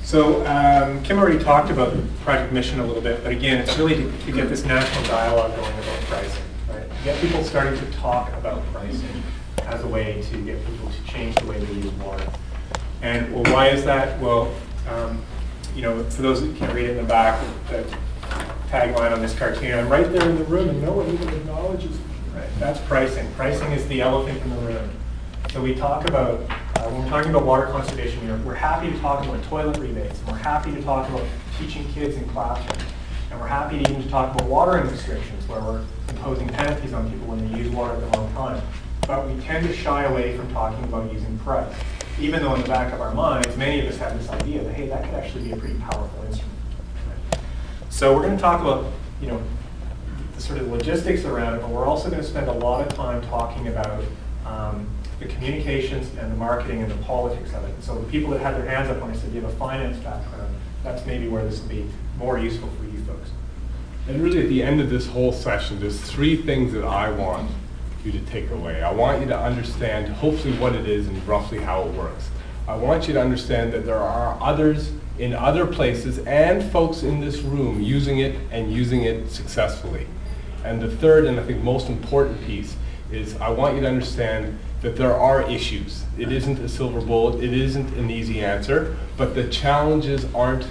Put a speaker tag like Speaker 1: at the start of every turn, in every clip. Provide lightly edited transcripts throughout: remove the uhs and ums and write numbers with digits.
Speaker 1: So Kim already talked about the project mission a little bit, but again, it's really to get this national dialogue going about pricing, right? Get people starting to talk about pricing as a way to get people to change the way they use water. And well, why is that? Well, you know, for those that can read it in the back, the tagline on this cartoon, I'm right there in the room and no one even acknowledges me, right? That's pricing. Pricing is the elephant in the room. So we talk about, when we're talking about water conservation here, we're happy to talk about toilet rebates, and we're happy to talk about teaching kids in classrooms, and we're happy to even talk about watering restrictions, where we're imposing penalties on people when they use water at the wrong time. But we tend to shy away from talking about using price, even though in the back of our minds, many of us have this idea that, hey, that could actually be a pretty powerful instrument. Right? So we're going to talk about, you know, the sort of logistics around it, but we're also going to spend a lot of time talking about the communications and the marketing and the politics of it. And so the people that had their hands up when I said you have a finance background, that's maybe where this will be more useful for you folks.
Speaker 2: And really at the end of this whole session, there's three things that I want you to take away. I want you to understand hopefully what it is and roughly how it works. I want you to understand that there are others in other places and folks in this room using it and using it successfully. And the third and I think most important piece is I want you to understand that there are issues. It isn't a silver bullet, it isn't an easy answer, but the challenges aren't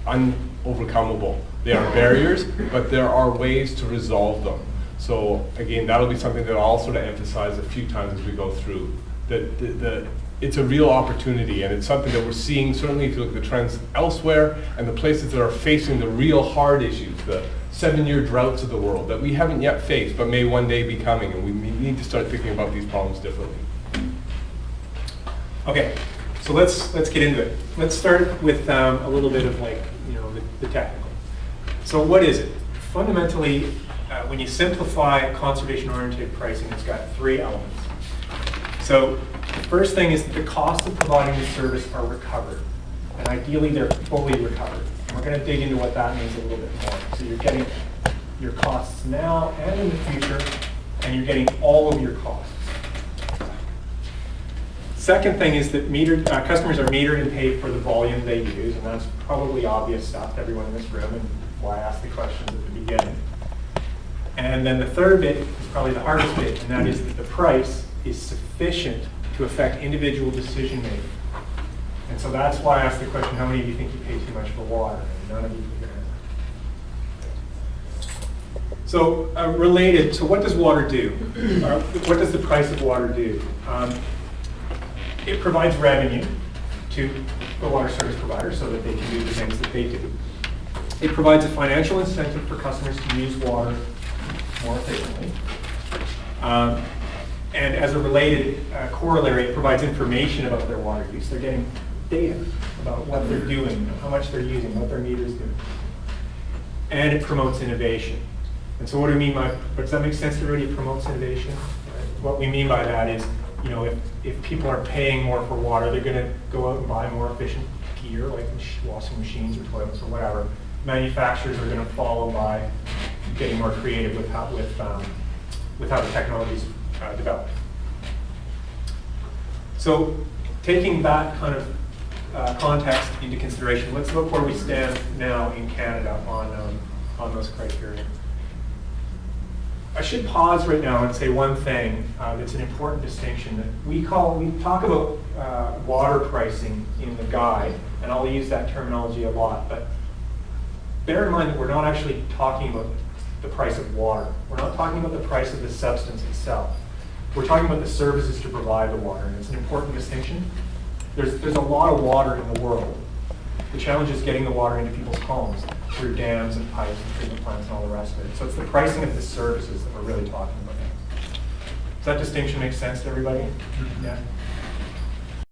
Speaker 2: unovercomable. They are barriers, but there are ways to resolve them. So again, that'll be something that I'll sort of emphasize a few times as we go through. It's a real opportunity, and it's something that we're seeing, certainly if you look at the trends elsewhere, and the places that are facing the real hard issues, the 7-year droughts of the world that we haven't yet faced, but may one day be coming, and we need to start thinking about these problems differently.
Speaker 1: Okay, so let's get into it. Let's start with a little bit of the technical. So what is it? Fundamentally, when you simplify conservation-oriented pricing, it's got three elements. So the first thing is that the costs of providing the service are recovered, and ideally they're fully recovered. And we're going to dig into what that means a little bit more. So you're getting your costs now and in the future, and you're getting all of your costs. Second thing is that customers are metered and paid for the volume they use, and that's probably obvious stuff to everyone in this room, and why I asked the questions at the beginning. And then the third bit is probably the hardest bit, and that is that the price is sufficient to affect individual decision making. And so that's why I asked the question, how many of you think you pay too much for water? And none of you put your hand up. So related, so what does water do? What does the price of water do? It provides revenue to the water service provider so that they can do the things that they do. It provides a financial incentive for customers to use water more efficiently. And as a related corollary, it provides information about their water use. They're getting data about what they're doing, how much they're using, what their meters do. And it promotes innovation. And so what do we mean by, does that make sense to everybody? It promotes innovation? What we mean by that is, you know, if people are paying more for water, they're going to go out and buy more efficient gear, like washing machines or toilets or whatever. Manufacturers are going to follow by getting more creative with how the technologies develop. So taking that kind of context into consideration, let's look where we stand now in Canada on those criteria. I should pause right now and say one thing that's an important distinction. That we talk about water pricing in the guide, and I'll use that terminology a lot, but bear in mind that we're not actually talking about the price of water. We're not talking about the price of the substance itself. We're talking about the services to provide the water, and it's an important distinction. There's a lot of water in the world. The challenge is getting the water into people's homes through dams and pipes and treatment plants and all the rest of it. So it's the pricing of the services that we're really talking about. Does that distinction make sense to everybody? Yeah.